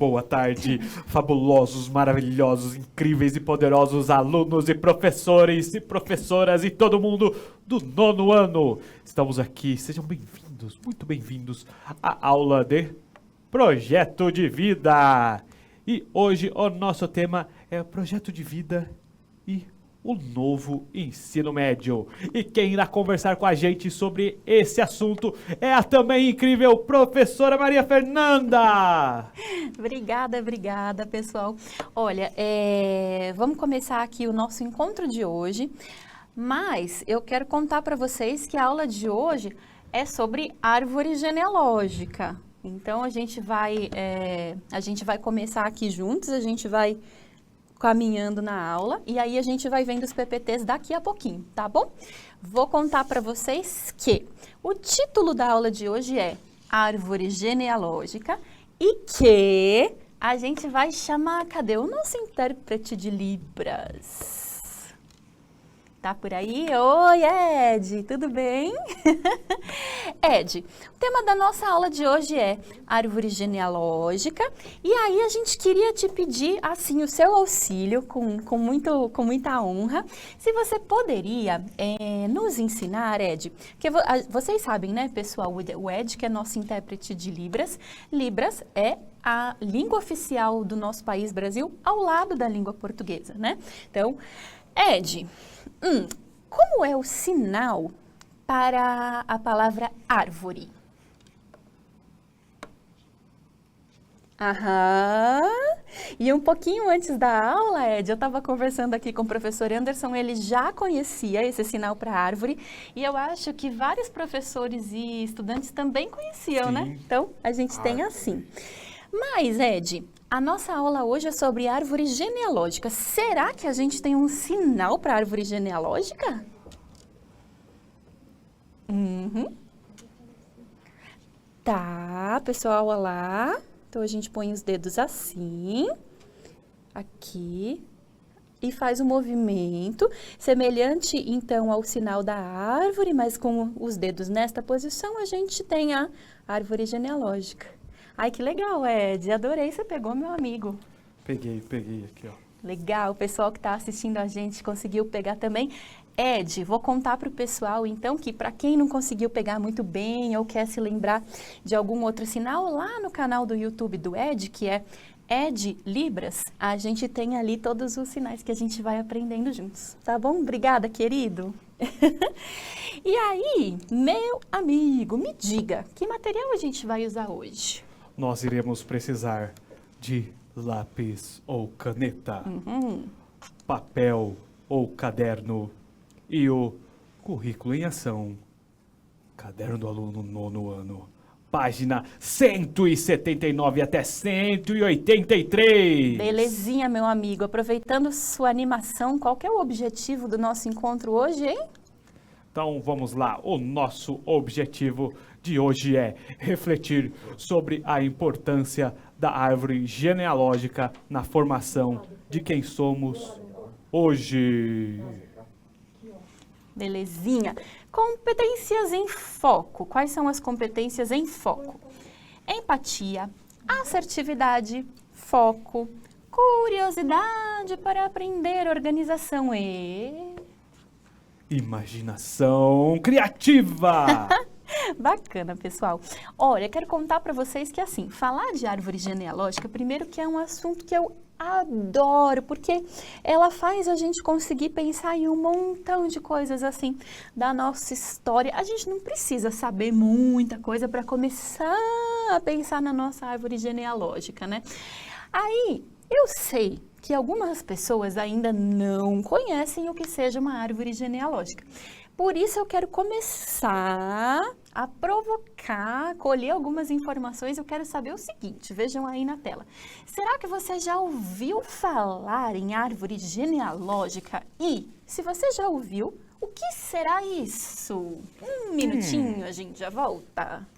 boa tarde, fabulosos, maravilhosos, incríveis e poderosos alunos e professores e professoras e todo mundo do 9º ano. Estamos aqui, sejam bem-vindos, muito bem-vindos à aula de Projeto de Vida. E hoje o nosso tema é Projeto de Vida e o novo ensino médio. E quem irá conversar com a gente sobre esse assunto é a também incrível professora Maria Fernanda. Obrigada, pessoal. Olha, vamos começar aqui o nosso encontro de hoje, mas eu quero contar para vocês que a aula de hoje é sobre árvore genealógica. Então, a gente vai começar aqui juntos, a gente vai caminhando na aula e aí a gente vai vendo os PPTs daqui a pouquinho, tá bom? Vou contar para vocês que o título da aula de hoje é Árvore Genealógica e que a gente vai chamar, cadê o nosso intérprete de Libras? Tá por aí? Oi, Ed, tudo bem? Ed, o tema da nossa aula de hoje é árvore genealógica e aí a gente queria te pedir, assim, o seu auxílio com muita honra. Se você poderia nos ensinar, Ed, que vocês sabem, né, pessoal, o Ed, que é nosso intérprete de Libras, Libras é a língua oficial do nosso país, Brasil, ao lado da língua portuguesa, né? Então, Ed, como é o sinal para a palavra árvore? Aham. E um pouquinho antes da aula, Ed, eu estava conversando aqui com o professor Anderson, ele já conhecia esse sinal para árvore e eu acho que vários professores e estudantes também conheciam, sim, né? Então, a gente tem assim. Mas, Ed, a nossa aula hoje é sobre árvore genealógica. Será que a gente tem um sinal para árvore genealógica? Tá, pessoal, olha lá. Então, a gente põe os dedos assim, aqui, e faz um movimento semelhante, então, ao sinal da árvore, mas com os dedos nesta posição, a gente tem a árvore genealógica. Ai, que legal, Ed. Adorei, você pegou, meu amigo. Peguei aqui, ó. Legal, o pessoal que está assistindo a gente conseguiu pegar também. Ed, vou contar para o pessoal, então, que para quem não conseguiu pegar muito bem ou quer se lembrar de algum outro sinal, lá no canal do YouTube do Ed, que é Ed Libras, a gente tem ali todos os sinais que a gente vai aprendendo juntos, tá bom? Obrigada, querido. E aí, meu amigo, me diga, que material a gente vai usar hoje? Nós iremos precisar de lápis ou caneta, papel ou caderno e o currículo em ação, caderno do aluno 9º ano, página 179 até 183. Belezinha, meu amigo. Aproveitando sua animação, qual que é o objetivo do nosso encontro hoje, hein? Então vamos lá, o nosso objetivo de hoje é refletir sobre a importância da árvore genealógica na formação de quem somos hoje. Belezinha. Competências em foco. Quais são as competências em foco? Empatia, assertividade, foco, curiosidade para aprender, organização e imaginação criativa. Bacana, pessoal. Olha, quero contar para vocês que, assim, falar de árvore genealógica, primeiro que é um assunto que eu adoro, porque ela faz a gente conseguir pensar em um montão de coisas, assim, da nossa história. A gente não precisa saber muita coisa para começar a pensar na nossa árvore genealógica, né? Aí, eu sei que algumas pessoas ainda não conhecem o que seja uma árvore genealógica. Por isso eu quero começar a provocar, colher algumas informações. Eu quero saber o seguinte, vejam aí na tela. Será que você já ouviu falar em árvore genealógica? E, se você já ouviu, o que será isso? Um minutinho, a gente já volta.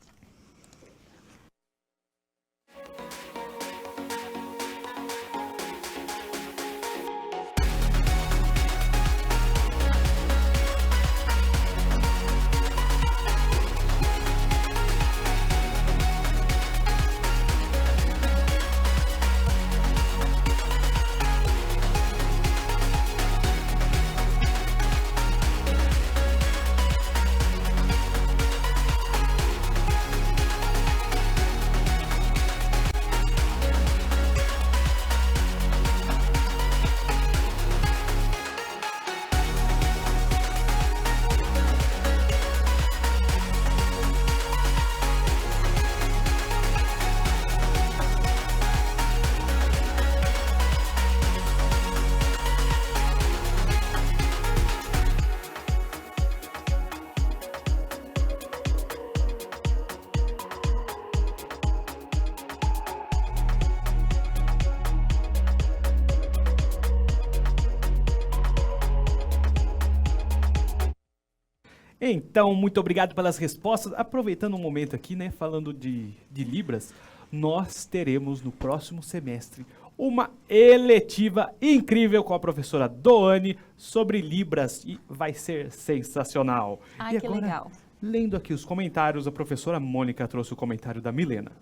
Então, muito obrigado pelas respostas. Aproveitando um momento aqui, né, falando de Libras, nós teremos no próximo semestre uma eletiva incrível com a professora Doane sobre Libras e vai ser sensacional. Ai, E que agora, legal. lendo aqui os comentários, a professora Mônica trouxe o comentário da Milena.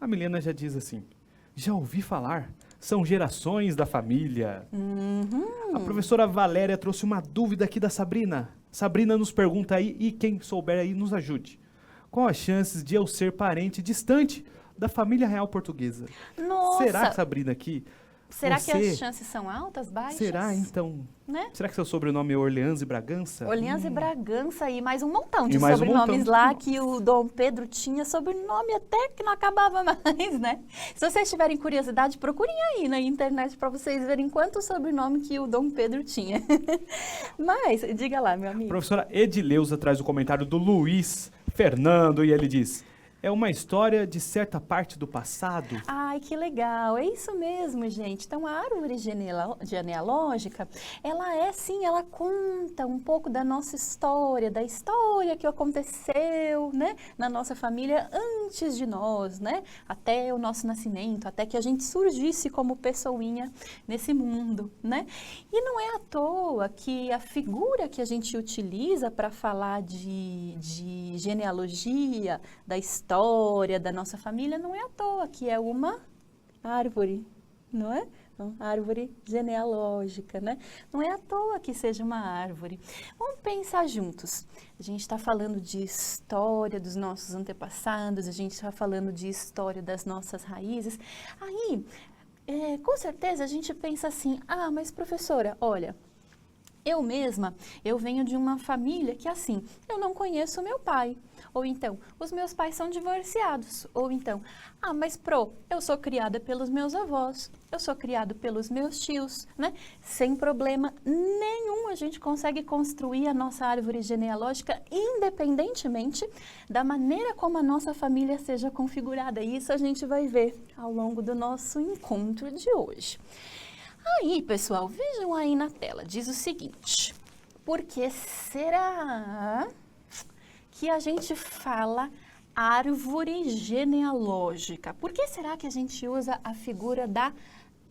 A Milena já diz assim: já ouvi falar, são gerações da família. A professora Valéria trouxe uma dúvida aqui da Sabrina. Sabrina nos pergunta aí, e quem souber aí nos ajude. Qual as chances de eu ser parente distante da família real portuguesa? Nossa! Será, Sabrina, que Será que você- as chances são altas, baixas? Será, então? Né? Será que seu sobrenome é Orleans e Bragança? Orleans e Bragança e mais um montão de E mais um sobrenomes montão. lá que o Dom Pedro tinha sobrenome até que não acabava mais, né? Se vocês tiverem curiosidade, procurem aí na internet para vocês verem quanto sobrenome que o Dom Pedro tinha. Mas, diga lá, meu A amigo. professora Edileuza traz o comentário do Luiz Fernando e ele diz: é uma história de certa parte do passado. Ai, que legal. É isso mesmo, gente. Então, a árvore genealógica, ela é sim, ela conta um pouco da nossa história, da história que aconteceu, né, na nossa família antes de nós, né, até o nosso nascimento, até que a gente surgisse como pessoinha nesse mundo, né? E não é à toa que a figura que a gente utiliza para falar de genealogia, da história da nossa família, não é à toa que é uma árvore, não é? Uma árvore genealógica, né? Não é à toa que seja uma árvore. Vamos pensar juntos. A gente está falando de história dos nossos antepassados, a gente está falando de história das nossas raízes. Aí, com certeza a gente pensa assim: ah, mas professora, olha, eu mesma, eu venho de uma família que assim, eu não conheço meu pai. Ou então, os meus pais são divorciados. Ou então, ah, mas eu sou criada pelos meus avós, eu sou criado pelos meus tios, né? Sem problema nenhum, a gente consegue construir a nossa árvore genealógica independentemente da maneira como a nossa família seja configurada. E isso a gente vai ver ao longo do nosso encontro de hoje. Aí, pessoal, vejam aí na tela, diz o seguinte: por que será que a gente fala árvore genealógica? Por que será que a gente usa a figura da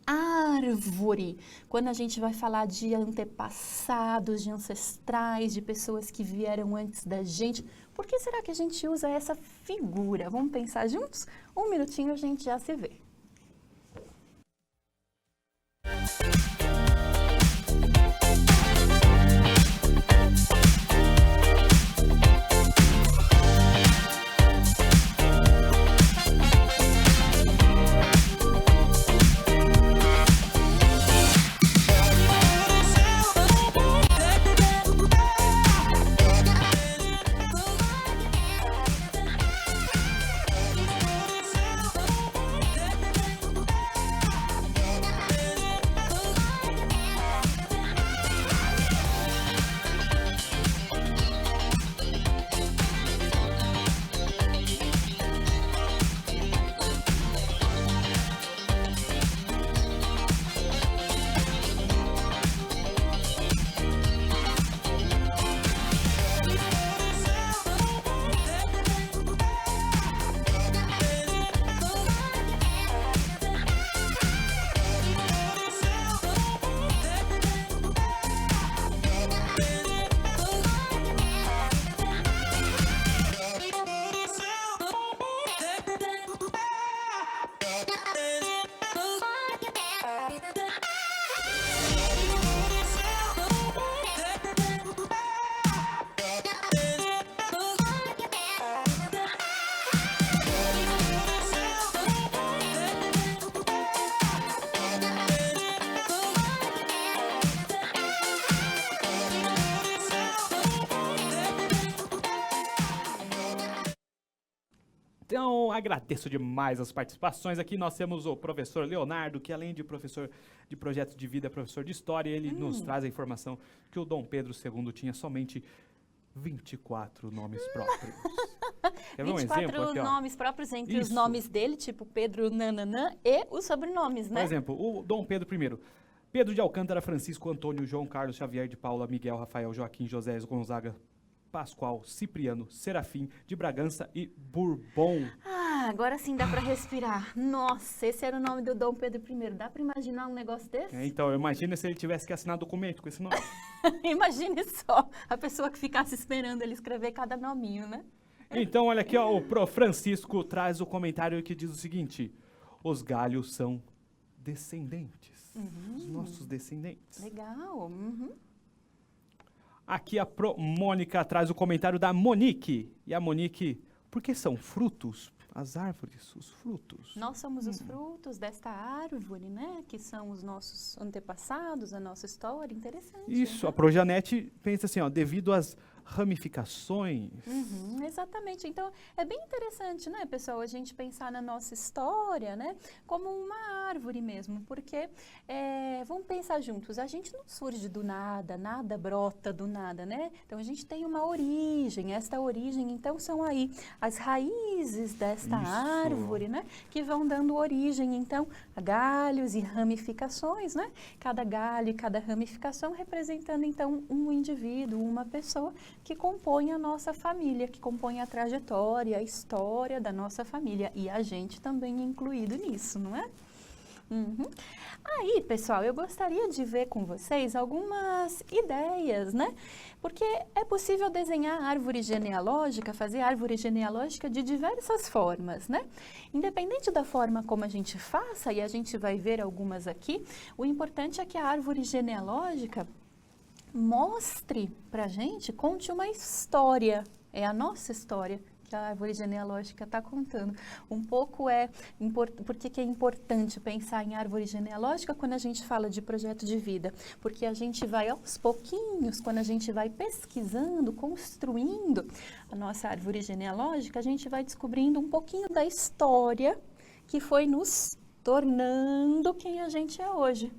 árvore quando a gente vai falar de antepassados, de ancestrais, de pessoas que vieram antes da gente? Por que será que a gente usa essa figura? Vamos pensar juntos? Um minutinho, a gente já se vê. Então, agradeço demais as participações. Aqui nós temos o professor Leonardo, que além de professor de projeto de vida, é professor de história. Ele nos traz a informação que o Dom Pedro II tinha somente 24 nomes próprios. Quer ver um 24 exemplo aqui, ó? nomes próprios entre os Isso. nomes dele, tipo Pedro Nananã, e os sobrenomes, Por né? exemplo, o Dom Pedro I. Pedro de Alcântara, Francisco Antônio, João Carlos, Xavier de Paula, Miguel, Rafael, Joaquim, José Gonzaga, Pascoal, Cipriano, Serafim, de Bragança e Bourbon. Ah, agora sim dá para respirar. Nossa, esse era o nome do Dom Pedro I. Dá para imaginar um negócio desse? Então, imagina se ele tivesse que assinar documento com esse nome. Imagine só, a pessoa que ficasse esperando ele escrever cada nominho, né? Então, olha aqui, ó, o Pro Francisco traz o comentário que diz o seguinte: os galhos são descendentes, os nossos descendentes. Legal. Uhum. Aqui a Pro Mônica traz o comentário da Monique. E a Monique, por que são frutos? As árvores, os frutos. Nós somos os frutos desta árvore, né? Que são os nossos antepassados, a nossa história. Interessante. Isso, né? a Projanete pensa assim, ó, devido às ramificações. Exatamente. Então, é bem interessante, né, pessoal, a gente pensar na nossa história, né, como uma árvore mesmo, porque, vamos pensar juntos, a gente não surge do nada, nada brota do nada, né? Então, a gente tem uma origem, esta origem, então, são aí as raízes desta árvore, né, que vão dando origem, então, a galhos e ramificações, né? Cada galho e cada ramificação representando, então, um indivíduo, uma pessoa que compõe a nossa família, que compõe a trajetória, a história da nossa família. E a gente também é incluído nisso, não é? Aí, pessoal, eu gostaria de ver com vocês algumas ideias, né? Porque é possível desenhar árvore genealógica, fazer árvore genealógica de diversas formas, né? Independente da forma como a gente faça, e a gente vai ver algumas aqui, o importante é que a árvore genealógica mostre pra gente, conte uma história, é a nossa história que a árvore genealógica está contando. Um pouco por que é importante pensar em árvore genealógica quando a gente fala de projeto de vida? Porque a gente vai aos pouquinhos, quando a gente vai pesquisando, construindo a nossa árvore genealógica, a gente vai descobrindo um pouquinho da história que foi nos tornando quem a gente é hoje.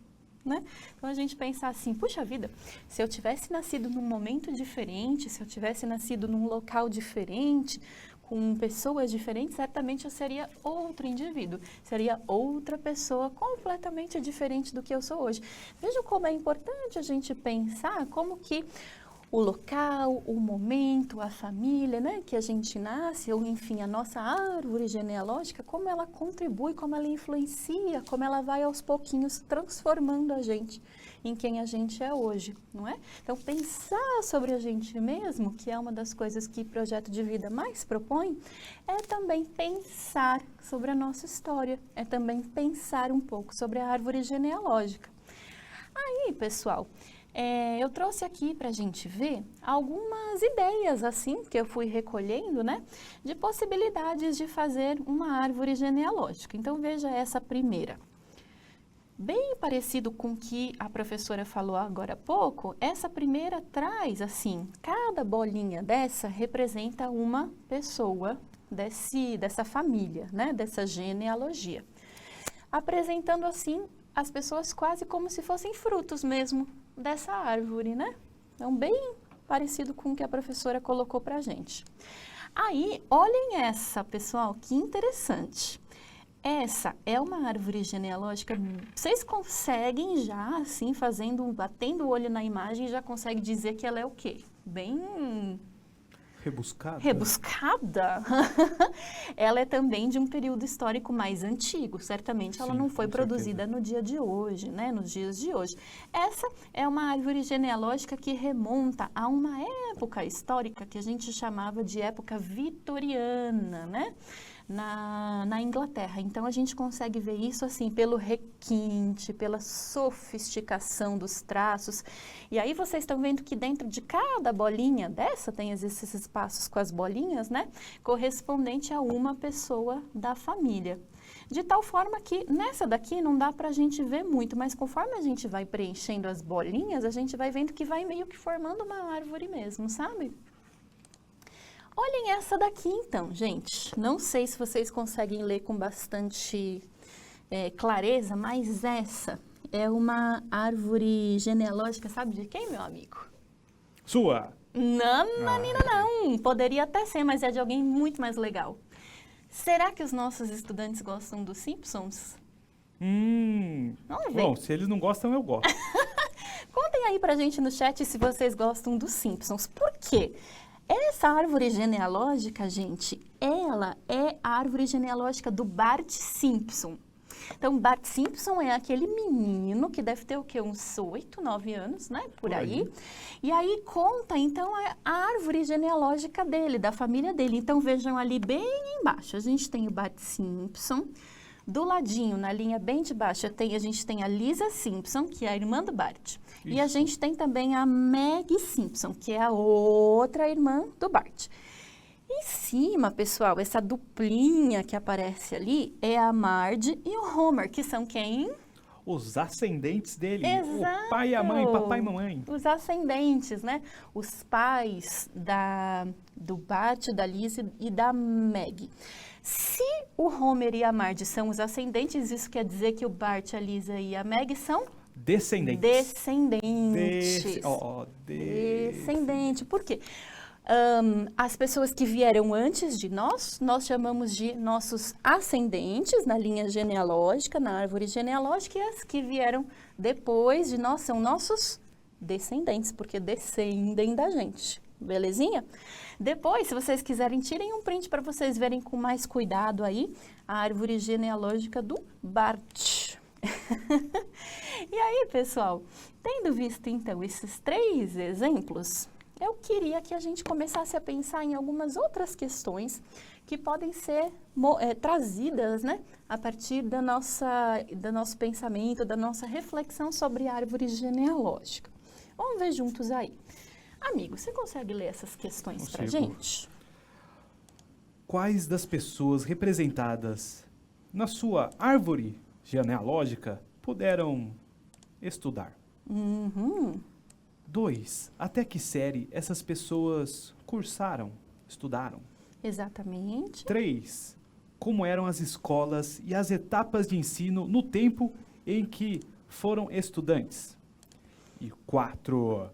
Né? Então a gente pensar assim, puxa vida, se eu tivesse nascido num momento diferente, se eu tivesse nascido num local diferente, com pessoas diferentes, certamente eu seria outro indivíduo, seria outra pessoa completamente diferente do que eu sou hoje. Veja como é importante a gente pensar como que o local, o momento, a família, né, que a gente nasce, ou enfim, a nossa árvore genealógica, como ela contribui, como ela influencia, como ela vai aos pouquinhos transformando a gente em quem a gente é hoje, não é? Então, pensar sobre a gente mesmo, que é uma das coisas que o projeto de vida mais propõe, é também pensar sobre a nossa história, é também pensar um pouco sobre a árvore genealógica. Aí, pessoal, eu trouxe aqui para a gente ver algumas ideias, assim, que eu fui recolhendo, né, de possibilidades de fazer uma árvore genealógica. Então, veja essa primeira. Bem parecido com o que a professora falou agora há pouco, essa primeira traz, assim, cada bolinha dessa representa uma pessoa dessa família, né, dessa genealogia. Apresentando, assim, as pessoas quase como se fossem frutos mesmo dessa árvore, né? Então, bem parecido com o que a professora colocou pra gente. Aí, olhem essa, pessoal, que interessante. Essa é uma árvore genealógica. Vocês conseguem já, assim, batendo o olho na imagem, já conseguem dizer que ela é o quê? Bem Rebuscada? Rebuscada? Ela é também de um período histórico mais antigo, certamente ela Sim, não foi com produzida certeza. no dia de hoje, né, nos dias de hoje. Essa é uma árvore genealógica que remonta a uma época histórica que a gente chamava de época vitoriana, né? Na Inglaterra. Então, a gente consegue ver isso assim pelo requinte, pela sofisticação dos traços. E aí, vocês estão vendo que dentro de cada bolinha dessa, tem esses espaços com as bolinhas, né? Correspondente a uma pessoa da família. De tal forma que nessa daqui não dá pra gente ver muito, mas conforme a gente vai preenchendo as bolinhas, a gente vai vendo que vai meio que formando uma árvore mesmo, sabe? Olhem essa daqui então, gente. Não sei se vocês conseguem ler com bastante clareza, mas essa é uma árvore genealógica, sabe de quem, meu amigo? Sua! Não, Nanina, não. Poderia até ser, mas é de alguém muito mais legal. Será que os nossos estudantes gostam dos Simpsons? Vamos ver. Bom, se eles não gostam, eu gosto. Contem aí pra gente no chat se vocês gostam dos Simpsons. Por quê? essa árvore genealógica, gente, ela é a árvore genealógica do Bart Simpson. Então, Bart Simpson é aquele menino que deve ter o quê? Uns 8, 9 anos, né? Por aí. E aí conta, então, a árvore genealógica dele, da família dele. Então, vejam ali bem embaixo, a gente tem o Bart Simpson. Do ladinho, na linha bem de baixo, a gente tem a Lisa Simpson, que é a irmã do Bart. Isso. E a gente tem também a Meg Simpson, que é a outra irmã do Bart. Em cima, pessoal, essa duplinha que aparece ali é a Marge e o Homer, que são quem? Os ascendentes dele. Exato. O pai e a mãe, papai e mamãe. Os ascendentes, né? Os pais do Bart, da Lisa e da Meg. Se o Homer e a Marge são os ascendentes, isso quer dizer que o Bart, a Lisa e a Meg são descendentes. Descendente. Por quê? As pessoas que vieram antes de nós chamamos de nossos ascendentes na linha genealógica, na árvore genealógica, e as que vieram depois de nós são nossos descendentes, porque descendem da gente. Belezinha? Depois, se vocês quiserem, tirem um print para vocês verem com mais cuidado aí a árvore genealógica do Bart. E aí, pessoal, tendo visto então esses 3 exemplos, eu queria que a gente começasse a pensar em algumas outras questões que podem ser trazidas, né, a partir do nosso pensamento, da nossa reflexão sobre a árvore genealógica. Vamos ver juntos aí. Amigo, você consegue ler essas questões para a gente? Quais das pessoas representadas na sua árvore genealógica puderam estudar? 2. Até que série essas pessoas cursaram, estudaram? Exatamente. 3. Como eram as escolas e as etapas de ensino no tempo em que foram estudantes? E 4.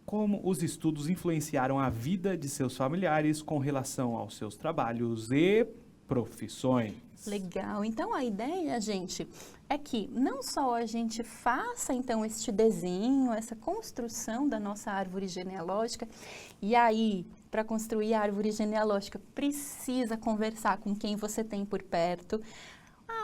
Como os estudos influenciaram a vida de seus familiares com relação aos seus trabalhos e profissões? Legal. Então, a ideia, gente, é que não só a gente faça, então, este desenho, essa construção da nossa árvore genealógica, e aí, para construir a árvore genealógica, precisa conversar com quem você tem por perto.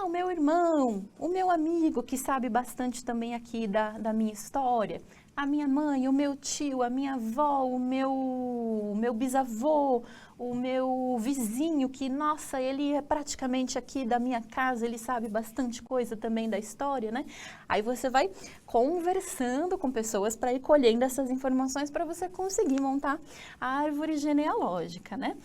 O meu irmão, o meu amigo, que sabe bastante também aqui da minha história, a minha mãe, o meu tio, a minha avó, o meu bisavô, o meu vizinho, que, nossa, ele é praticamente aqui da minha casa, ele sabe bastante coisa também da história, né? Aí você vai conversando com pessoas para ir colhendo essas informações para você conseguir montar a árvore genealógica, né?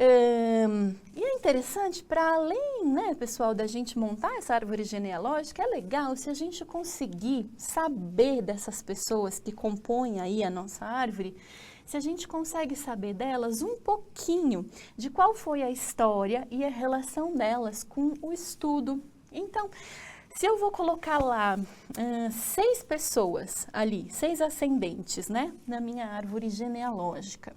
E é interessante, para além, né, pessoal, da gente montar essa árvore genealógica, é legal se a gente conseguir saber dessas pessoas que compõem aí a nossa árvore, se a gente consegue saber delas um pouquinho de qual foi a história e a relação delas com o estudo. Então, se eu vou colocar lá 6 pessoas ali, 6 ascendentes, né, na minha árvore genealógica.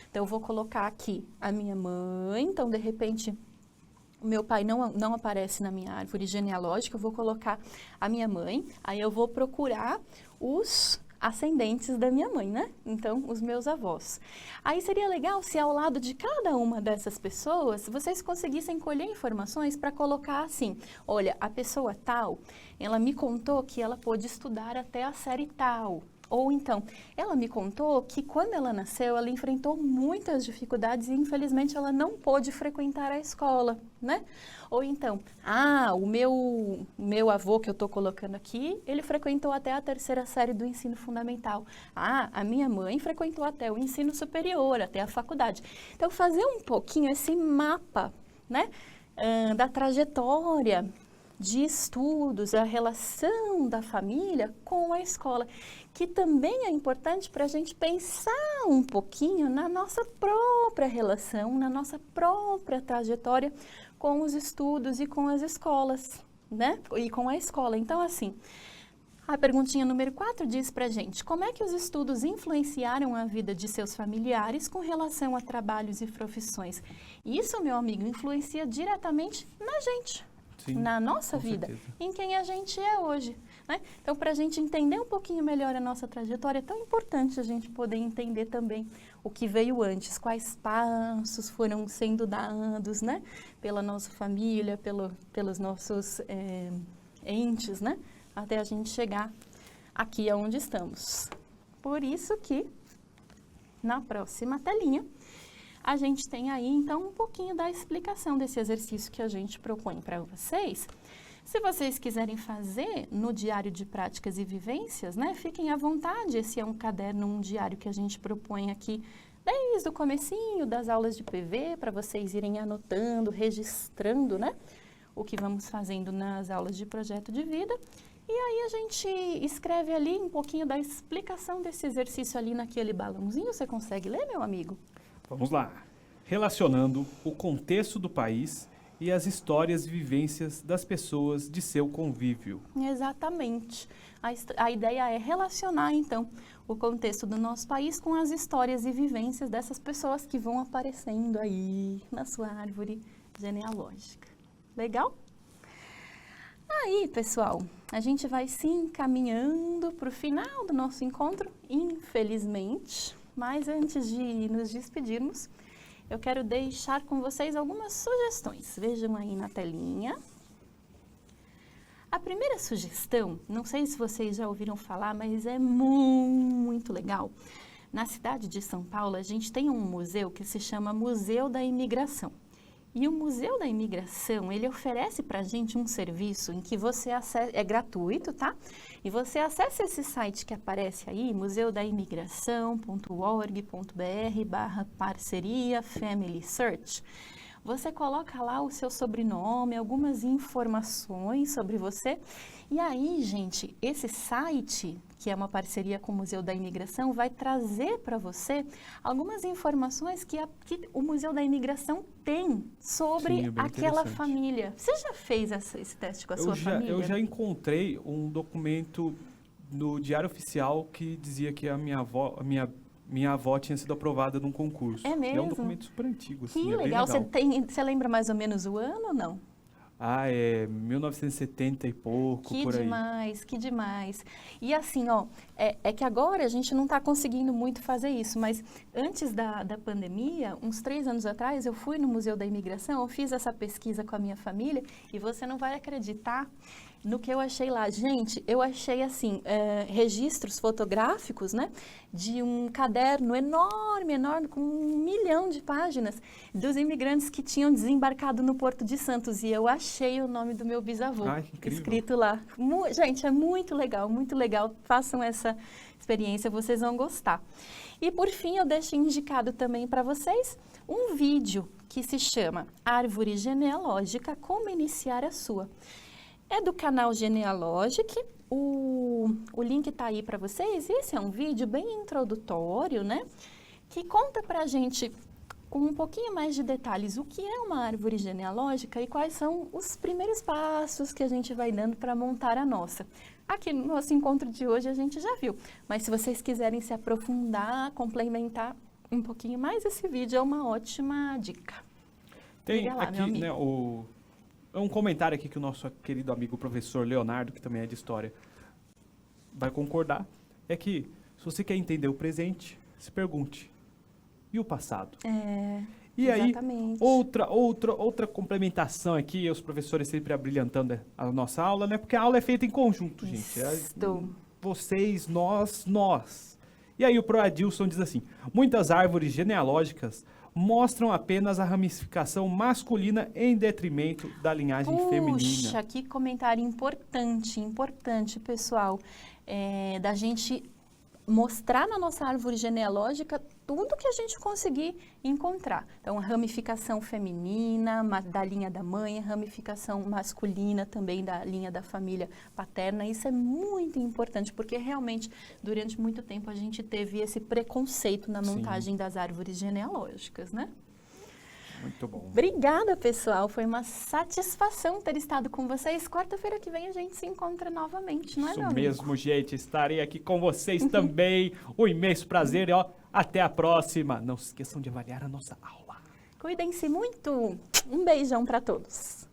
Então, eu vou colocar aqui a minha mãe, então, de repente, o meu pai não aparece na minha árvore genealógica, eu vou colocar a minha mãe, aí eu vou procurar os ascendentes da minha mãe, né? Então, os meus avós. Aí seria legal se ao lado de cada uma dessas pessoas, vocês conseguissem colher informações para colocar assim, olha, a pessoa tal, ela me contou que ela pôde estudar até a série tal. Ou então, ela me contou que quando ela nasceu, ela enfrentou muitas dificuldades e infelizmente ela não pôde frequentar a escola, né? Ou então, o meu avô que eu estou colocando aqui, ele frequentou até a 3ª série do ensino fundamental. A minha mãe frequentou até o ensino superior, até a faculdade. Então, fazer um pouquinho esse mapa, né? Da trajetória de estudos, a relação da família com a escola, que também é importante para a gente pensar um pouquinho na nossa própria relação, na nossa própria trajetória com os estudos e com as escolas, né? E com a escola. Então, assim, a perguntinha número 4 diz para a gente, como é que os estudos influenciaram a vida de seus familiares com relação a trabalhos e profissões? Isso, meu amigo, influencia diretamente na gente. Sim, na nossa com vida, certeza. em quem a gente é hoje, né? Então, para a gente entender um pouquinho melhor a nossa trajetória, é tão importante a gente poder entender também o que veio antes, quais passos foram sendo dados, né? Pela nossa família, pelos nossos entes, né? Até a gente chegar aqui aonde estamos. Por isso que, na próxima telinha, a gente tem aí, então, um pouquinho da explicação desse exercício que a gente propõe para vocês. Se vocês quiserem fazer no diário de práticas e vivências, né, fiquem à vontade. Esse é um caderno, um diário que a gente propõe aqui desde o comecinho das aulas de PV, para vocês irem anotando, registrando, né, o que vamos fazendo nas aulas de projeto de vida. E aí a gente escreve ali um pouquinho da explicação desse exercício ali naquele balãozinho. Você consegue ler, meu amigo? Vamos lá. Relacionando o contexto do país e as histórias e vivências das pessoas de seu convívio. Exatamente. A ideia é relacionar, então, o contexto do nosso país com as histórias e vivências dessas pessoas que vão aparecendo aí na sua árvore genealógica. Legal? Aí, pessoal, a gente vai se encaminhando para o final do nosso encontro, infelizmente. Mas antes de nos despedirmos, eu quero deixar com vocês algumas sugestões. Vejam aí na telinha. A primeira sugestão, não sei se vocês já ouviram falar, mas é muito legal. Na cidade de São Paulo, a gente tem um museu que se chama Museu da Imigração. E o Museu da Imigração, ele oferece para a gente um serviço em que você acessa, é gratuito, tá? E você acessa esse site que aparece aí, museudaimigração.org.br/parceria Family Search. Você coloca lá o seu sobrenome, algumas informações sobre você. E aí, gente, esse site, que é uma parceria com o Museu da Imigração, vai trazer para você algumas informações que o Museu da Imigração tem sobre Sim, é bem aquela interessante. família. Você já fez esse teste com a sua família? Eu já encontrei um documento no Diário Oficial que dizia que a minha avó tinha sido aprovada num concurso. É E é um mesmo? documento super antigo, assim, Que é bem legal. legal. Você lembra mais ou menos o ano ou não? Ah, é 1970 e pouco, Que por aí. demais, que demais. E assim, ó, é que agora a gente não está conseguindo muito fazer isso, mas antes da pandemia, uns 3 anos atrás, eu fui no Museu da Imigração, eu fiz essa pesquisa com a minha família e você não vai acreditar no que eu achei lá. Gente, eu achei assim, registros fotográficos, né, de um caderno enorme, enorme, com 1 milhão de páginas, dos imigrantes que tinham desembarcado no Porto de Santos. E eu achei o nome do meu bisavô Ai, que incrível. escrito lá. Gente, é muito legal, muito legal. Façam essa experiência, vocês vão gostar. E por fim, eu deixo indicado também para vocês um vídeo que se chama Árvore Genealógica, Como Iniciar a Sua. É do canal Genealogic, o link está aí para vocês. Esse é um vídeo bem introdutório, né? Que conta para a gente, com um pouquinho mais de detalhes, o que é uma árvore genealógica e quais são os primeiros passos que a gente vai dando para montar a nossa. Aqui no nosso encontro de hoje a gente já viu, mas se vocês quiserem se aprofundar, complementar um pouquinho mais, esse vídeo é uma ótima dica. Tem Liga lá, meu aqui, amigo. né, um comentário aqui que o nosso querido amigo professor Leonardo, que também é de história, vai concordar, é que se você quer entender o presente, se pergunte, e o passado? E aí, Exatamente. outra complementação aqui, os professores sempre abrilhantando a nossa aula, né? Porque a aula é feita em conjunto, gente. Isto. Vocês, nós. E aí o Proadilson diz assim, muitas árvores genealógicas mostram apenas a ramificação masculina em detrimento da linhagem feminina. Puxa, que comentário importante, pessoal. Da gente mostrar na nossa árvore genealógica tudo que a gente conseguir encontrar. Então, a ramificação feminina da linha da mãe, a ramificação masculina também da linha da família paterna. Isso é muito importante, porque realmente, durante muito tempo, a gente teve esse preconceito na montagem das árvores genealógicas, né? Muito bom. Obrigada, pessoal. Foi uma satisfação ter estado com vocês. Quarta-feira que vem a gente se encontra novamente, não é, Isso meu amigo? mesmo, gente. Estarei aqui com vocês também. Um imenso prazer e ó, até a próxima. Não se esqueçam de avaliar a nossa aula. Cuidem-se muito. Um beijão para todos.